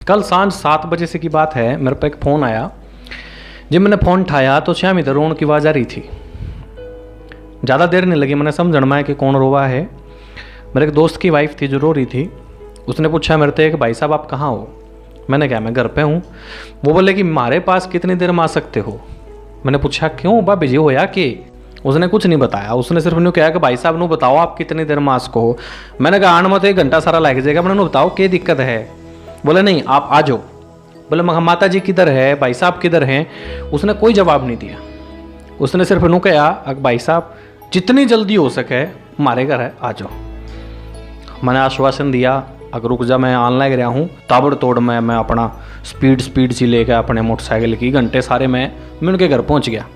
कल सांझ 7 बजे से की बात है, मेरे पे एक फ़ोन आया। जब मैंने फ़ोन उठाया तो श्याम इधर रोने की आवाज़ आ रही थी। ज़्यादा देर नहीं लगी मैंने समझण में कि कौन रोवा है। मेरे एक दोस्त की वाइफ थी जो रो रही थी। उसने पूछा मेरे से कि भाई साहब आप कहाँ हो। मैंने कहा मैं घर पे हूँ। वो बोले कि हमारे पास कितनी देर में आ सकते हो। मैंने पूछा क्यों भाभी जी होया कि। उसने कुछ नहीं बताया। उसने सिर्फ यूँ कहा कि भाई साहब नू बताओ आप कितनी देर में आ सको हो। मैंने कहा आने मत 1 घंटा सारा लग जाएगा। मैंने बताओ क्या दिक्कत है। बोले नहीं आप आ जाओ। बोले माता जी किधर है, भाई साहब किधर हैं। उसने कोई जवाब नहीं दिया। उसने सिर्फ यूँ कहा भाई साहब जितनी जल्दी हो सके हमारे घर है आ जाओ। मैंने आश्वासन दिया अगर रुक जा मैं आन लग रहा हूँ। ताबड़तोड़ में मैं अपना स्पीड सी लेकर अपने मोटरसाइकिल की घंटे सारे मैं उनके घर पहुँच गया।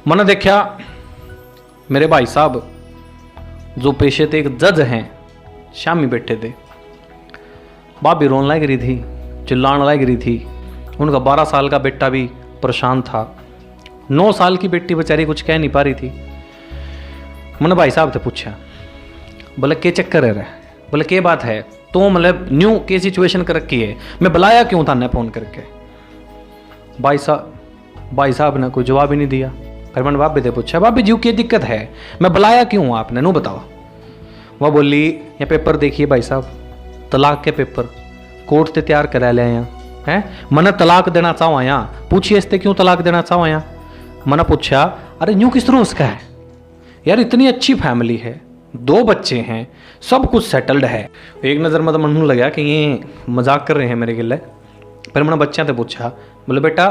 मैंने देखा मेरे भाई साहब जो पेशे थे एक जज हैं शामी बैठे थे। भाभी रोने लग रही थी, चिल्लाने लग रही थी। उनका 12 साल का बेटा भी परेशान था। 9 साल की बेटी बेचारी कुछ कह नहीं पा रही थी। मैंने भाई साहब से पूछा बोले के चक्कर है रे। बोले के बात है तो मतलब न्यू के सिचुएशन कर रखी है, मैं बुलाया क्यों था ने फ़ोन करके। भाई साहब ने कोई जवाब ही नहीं दिया। फिर मैंने भाभी से पूछा भाभी जी क्या दिक्कत है, मैं बुलाया क्यों आपने नू बताओ। वह बोली ये पेपर देखिए भाई साहब तलाक के पेपर कोर्ट से तैयार करा लिया यहाँ है। मैंने तलाक देना चाहो यहाँ, पूछिए इससे क्यों तलाक देना चाहो यहाँ। मैंने पूछा अरे न्यू किस तरह उसका है यार, इतनी अच्छी फैमिली है, 2 बच्चे हैं, सब कुछ सेटल्ड है। एक नज़र में तो मन लगा कि ये मजाक कर रहे हैं मेरे गिले। फिर मैंने बच्चों से पूछा बोले बेटा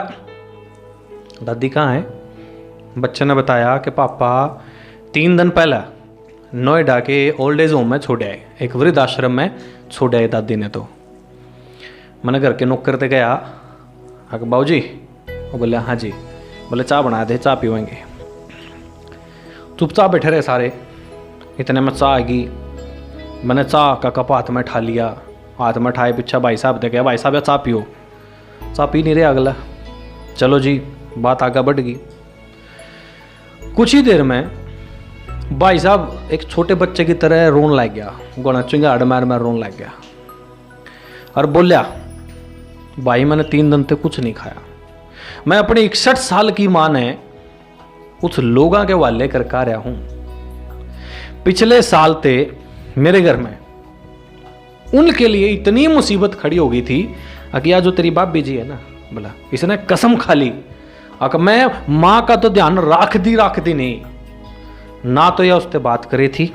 दादी कहाँ है। बच्चे ने बताया कि पापा 3 दिन पहले नोएडा के ओल्ड एज होम में छोड़े आए, एक वृद्ध आश्रम में छोड़े आए दादी ने। तो मैंने घर के नौकर करते गया बाबू जी। वो बोले हाँ जी। बोले चाय बना दे चाय पीवेंगे। चुपचाप बैठे रहे सारे। इतने में चाय आ गई। मैंने चाय का कप हाथ में उठा लिया। हाथ में उठाए पीछा भाई साहब दे गया भाई साहब या चाय पियो। चाय पी नहीं रहे अगला। चलो जी बात आगे बढ़ गई। कुछ ही देर में भाई साहब एक छोटे बच्चे की तरह रोन लग गया, गोना चिंगाड़ मार रोन लग गया और बोलिया भाई मैंने 3 दिन तक कुछ नहीं खाया। मैं अपनी 61 साल की मां ने उस लोगों के वाले कर रहा हूं। पिछले साल ते मेरे घर में उनके लिए इतनी मुसीबत खड़ी हो गई थी कि जो तेरी भाभी जी है ना बोला इसने कसम खा ली अगर मैं माँ का तो ध्यान राख दी नहीं ना तो यह उससे बात करे थी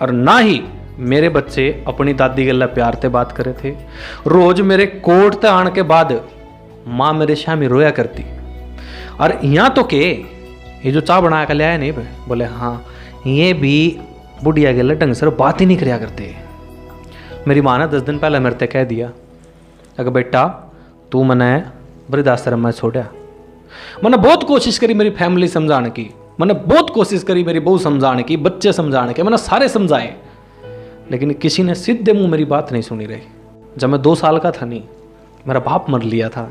और ना ही मेरे बच्चे अपनी दादी गल्ला प्यार से बात करे थे। रोज मेरे कोर्ट ते आने के बाद माँ मेरे शामी रोया करती। और यहाँ तो के ये जो चाय बना कर लिया है नहीं बोले हाँ ये भी बुढ़िया गल्ला ढंग से बात ही नहीं कराया करते। मेरी माँ ने 10 दिन पहले मेरे से कह दिया अगर बेटा तू मैंने वृद्धाश्रम में छोड़ा। मैंने बहुत कोशिश करी मेरी फैमिली समझाने की, मैंने बहुत कोशिश करी मेरी बहू समझाने की, बच्चे समझाने के, मैंने सारे समझाए लेकिन किसी ने सीधे मुंह मेरी बात नहीं सुनी रही। जब मैं 2 साल का था नहीं मेरा बाप मर लिया था।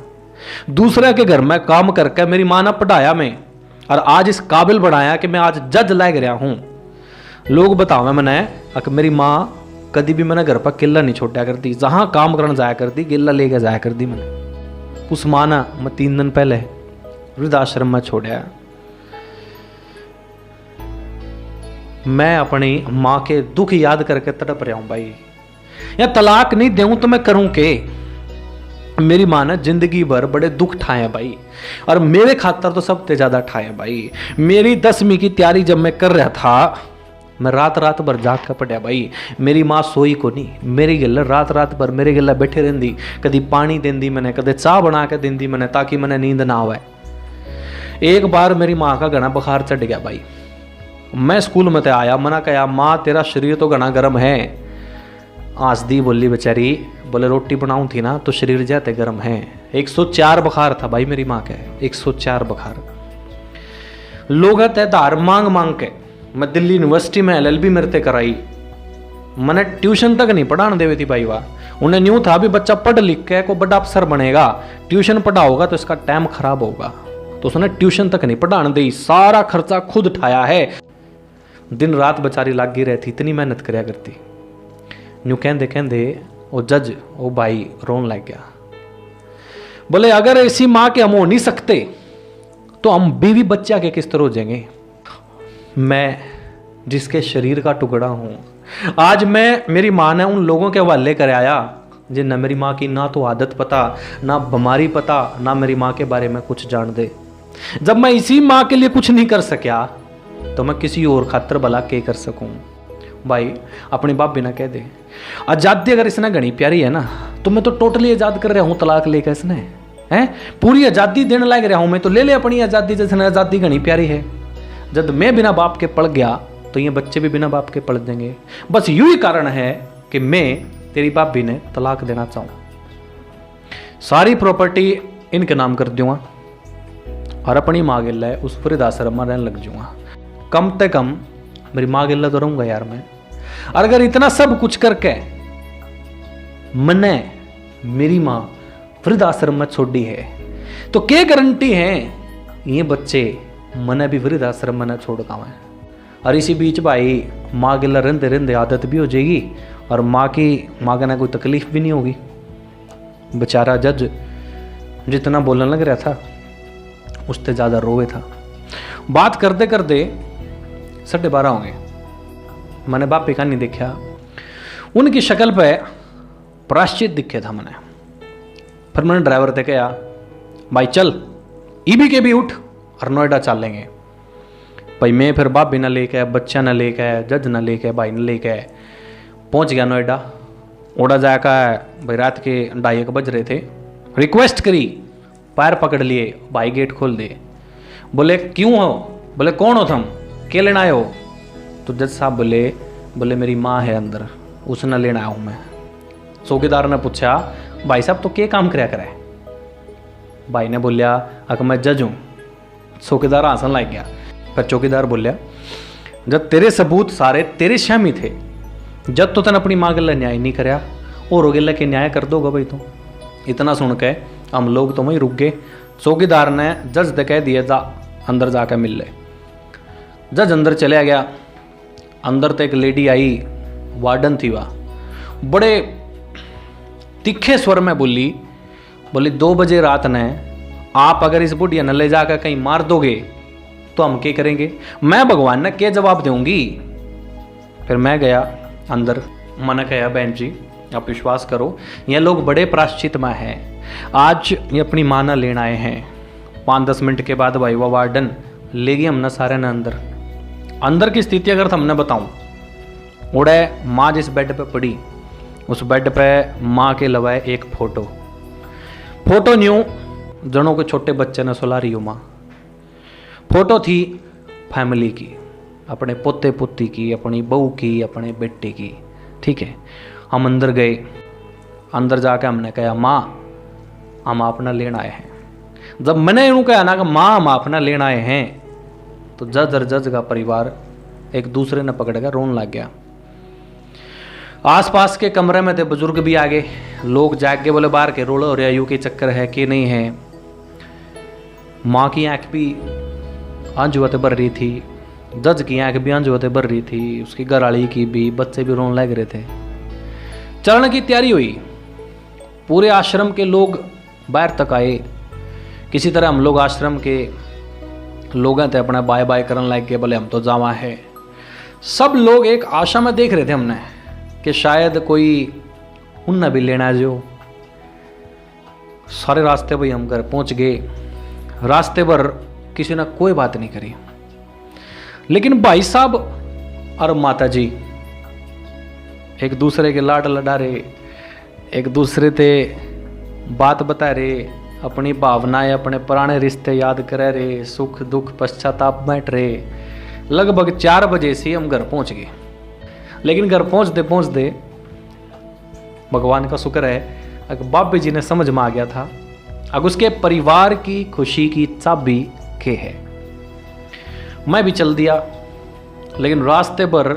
दूसरे के घर में काम करके मेरी माँ ने पढ़ाया मैं और आज इस काबिल बनाया कि मैं आज जज लग रहा हूँ। लोग बताओ मैंने कि मेरी माँ कभी भी मैंने घर पर किला नहीं छोड़ा करती, जहाँ काम करने जाया करती गिल्ला लेके जाया करती। मैंने उस माँ ना मैं 3 दिन पहले वृद्धाश्रम में छोड़ा। मैं अपनी माँ के दुख याद करके तड़प रहा हूं भाई। या तलाक नहीं दूं तो मैं करूं के। मेरी माँ ने जिंदगी भर बड़े दुख ठाए भाई और मेरे खातर तो सबसे ज्यादा ठाए भाई। मेरी 10वीं की तैयारी जब मैं कर रहा था मैं रात भर जाग कर पड़ा भाई। मेरी माँ सोई को नहीं, मेरी गल रात भर मेरे गला बैठे रहती। कभी पानी देंदी मैंने, कदे चाह बना के देंदी मैंने ताकि मैंने नींद ना आवे। एक बार मेरी माँ का घना बुखार चढ़ गया भाई। मैं स्कूल में आया, मना कहा माँ तेरा शरीर तो घना गर्म है। आसदी बोली बेचारी बोले रोटी बनाऊं थी ना तो शरीर जाते गर्म है। 104 बुखार था भाई मेरी माँ के, 104 बुखार। लोग धार मांग के मैं दिल्ली यूनिवर्सिटी में LLB मेरे ते कराई। मैंने ट्यूशन तक नहीं पढ़ाने देवी थी भाई। वाह उन्हें न्यू था भी बच्चा पढ़ लिख के को बड़ा अफसर बनेगा, ट्यूशन पढ़ाओगा तो इसका टाइम खराब होगा, तो उसने ट्यूशन तक नहीं पढ़ाने दी। सारा खर्चा खुद उठाया है। दिन रात बेचारी लागी रहती, इतनी मेहनत करया करती। न्यू कहते वो जज वो भाई रोने लग गया। बोले अगर ऐसी मां के हम हो नहीं सकते तो हम बीवी बच्चा के किस तरह हो जाएंगे। मैं जिसके शरीर का टुकड़ा हूं, आज मैं मेरी मां ने उन लोगों के हवाले कर आया जिन न मेरी मां की ना तो आदत पता, ना बीमारी पता, ना मेरी मां के बारे में कुछ जान दे। जब मैं इसी मां के लिए कुछ नहीं कर सका तो मैं किसी और खातर भला के कर सकूं। भाई अपनी भाभी ना कह दे आज़ादी अगर इसने घनी प्यारी है ना तो मैं तो टोटली आज़ाद कर रहा हूं तलाक लेकर इसने हैं, पूरी आज़ादी देने लग रहा हूं मैं, तो ले ले अपनी आज़ादी जिसने आज़ादी घनी प्यारी है। जब मैं बिना बाप के पढ़ गया तो ये बच्चे भी बिना बाप के पढ़ देंगे। बस यू ही कारण है कि मैं तेरी भाभी ने तलाक देना चाहूं, सारी प्रॉपर्टी इनके नाम कर दूंगा और अपनी माँ गिल्ला है उस वृद्धाश्रम में रहने लग जाऊंगा। कम से कम मेरी माँ गिल्ला तो रहूंगा यार मैं। और अगर इतना सब कुछ करके मैंने मेरी माँ वृद्धाश्रम में छोड़ी है तो क्या गारंटी है ये बच्चे मैंने भी वृद्धाश्रम में छोड़ पाए। और इसी बीच भाई माँ गिल्ला रहते रहते आदत भी हो जाएगी और माँ का ना कोई तकलीफ भी नहीं होगी। बेचारा जज जितना बोलने लग रहा था उससे ज़्यादा रोए था। बात करते करते 12:30 हो गए। मैंने बापी का नहीं देखा, उनकी शक्ल पे प्राश्चित दिखे था मैंने। फिर मैंने ड्राइवर से कहा भाई चल ईबी के भी उठ और नोएडा चल लेंगे। भाई मैं फिर भाभी ना लेके बच्चा ना लेके जज ना लेके भाई ना लेके पहुंच गया नोएडा। ओडा जाकर भाई रात के 2:30 बज रहे थे। रिक्वेस्ट करी, पैर पकड़ लिए, भाई गेट खोल दे। बोले क्यों हो? बोले कौन हो तुम, क्या लेना आए हो? तो जज साहब बोले मेरी माँ है अंदर, उसने लेना आया हूँ मैं। चौकीदार ने पूछा भाई साहब तो क्या काम कराया करे? भाई ने बोलिया अगर मैं जज हूँ। चौकीदार हंसन लग गया। फिर चौकीदार बोलिया जब तेरे सबूत सारे तेरे शामी थे, जब तो तन अपनी माँ गला न्याय नहीं कराया और गला के न्याय कर दोगा भाई तो। इतना सुन के हम लोग तो वहीं रुक गए। चौकीदार ने जज से कह दिया जा अंदर जाकर मिल ले। जज अंदर चले गया। अंदर तो एक लेडी आई, वार्डन थी वह, बड़े तीखे स्वर में बोली 2 बजे रात ने आप अगर इस बुढ़िया न ले जाकर कहीं मार दोगे तो हम क्या करेंगे? मैं भगवान ने क्या जवाब दूंगी? फिर मैं गया अंदर। मैंने कहा बहन जी आप विश्वास करो ये लोग बड़े प्राश्चित में हैं, आज ये अपनी माँ ना लेना आए हैं। 5-10 मिनट के बाद भाई वो वार्डन ले गई हमने सारे ने अंदर की स्थिति अगर हमने बताऊं, उड़े माँ जिस बेड पे पड़ी उस बेड पे माँ के अलावा एक फोटो न्यू जनों के छोटे बच्चे ने सुला रही हो माँ। फोटो थी फैमिली की, अपने पोते पोती की, अपनी बहू की, अपने बेटे की। ठीक है, हम अंदर गए। अंदर जाके हमने कहा माँ हम अपना लेना आए हैं। जब मैंने यूँ कहा ना कि माँ हम अपना लेना आए हैं तो जज और जज का परिवार एक दूसरे ने पकड़ कर रोने लग गया। आसपास के कमरे में थे बुजुर्ग भी आ गए, लोग जाग के बोले बाहर के रोड़ा हो रहा यू के चक्कर है कि नहीं है। माँ की आंख भी आंजुआते भर रही थी, जज की आंख भी आंजुआते भर रही थी, उसकी घरवाली की भी, बच्चे भी रोने लग रहे थे। चरण की तैयारी हुई, पूरे आश्रम के लोग बाहर तक आए। किसी तरह हम लोग आश्रम के लोग थे अपना बाय बाय करने लग गए, बोले हम तो जावा है। सब लोग एक आशा में देख रहे थे हमने कि शायद कोई उन्ना भी लेना जो। सारे रास्ते भाई हम घर पहुंच गए। रास्ते भर किसी ने कोई बात नहीं करी, लेकिन भाई साहब और माता जी एक दूसरे के लाड लड़ा रहे, एक दूसरे ते बात बता रहे, अपनी भावनाएं अपने पुराने रिश्ते याद कर रहे, सुख दुख पश्चाताप बैठ रहे। लगभग 4 बजे से हम घर पहुंच गए। लेकिन घर पहुंचते पहुंचते भगवान का शुक्र है अगर बाबी जी ने समझ में आ गया था अब उसके परिवार की खुशी की चाबी के है। मैं भी चल दिया, लेकिन रास्ते पर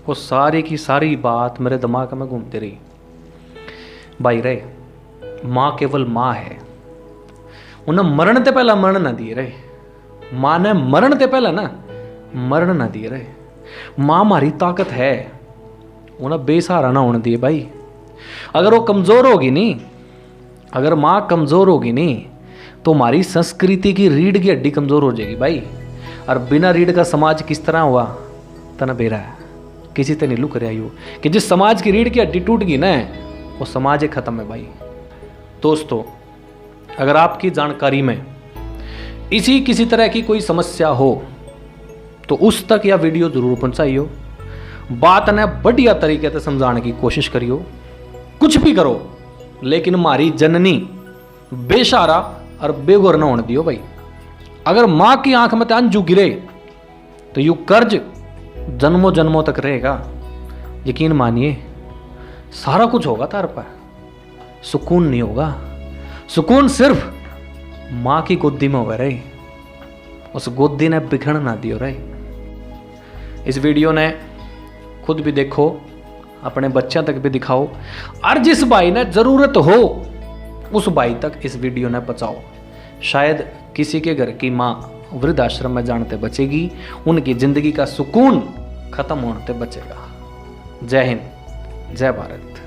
वो सारी की सारी बात मेरे दिमाग में घूमती रही। भाई रे माँ केवल माँ है, उन्हें मरण ते पहला मरण ना दिए रहे। माँ ने मरण ते पहला ना मरण ना दिए रहे। माँ हमारी ताकत है, उन्हें बेसहारा ना होने दिए भाई। अगर वो कमज़ोर होगी नहीं, अगर माँ कमज़ोर होगी नहीं तो हमारी संस्कृति की रीढ़ की हड्डी कमज़ोर हो जाएगी भाई। और बिना रीढ़ का समाज किस तरह हुआ, तना बेरा है किसी तरह लुक रहा हो कि जिस समाज की रीढ़ की हड्डी टूट गई ना वो समाज ही खत्म है भाई। दोस्तों, अगर आपकी जानकारी में इसी किसी तरह की कोई समस्या हो तो उस तक यह वीडियो जरूर पहुंचाइयो। बात ने बढ़िया तरीके से समझाने की कोशिश करियो। कुछ भी करो लेकिन हमारी जननी बेसहारा और बेगौर न होने दियो भाई। अगर माँ की आंख में अंजू गिरे तो यू कर्ज जन्मों जन्मों तक रहेगा। यकीन मानिए सारा कुछ होगा तार पर, सुकून नहीं होगा। सुकून सिर्फ माँ की गोदी में होगा रहे, उस गोदी ने बिखर ना दियो रहे। इस वीडियो ने खुद भी देखो, अपने बच्चों तक भी दिखाओ, और जिस भाई ने जरूरत हो उस भाई तक इस वीडियो ने पहुंचाओ। शायद किसी के घर की माँ वृद्धाश्रम में जाने से बचेगी, उनकी जिंदगी का सुकून खत्म होने से बचेगा। जय हिंद, जय भारत।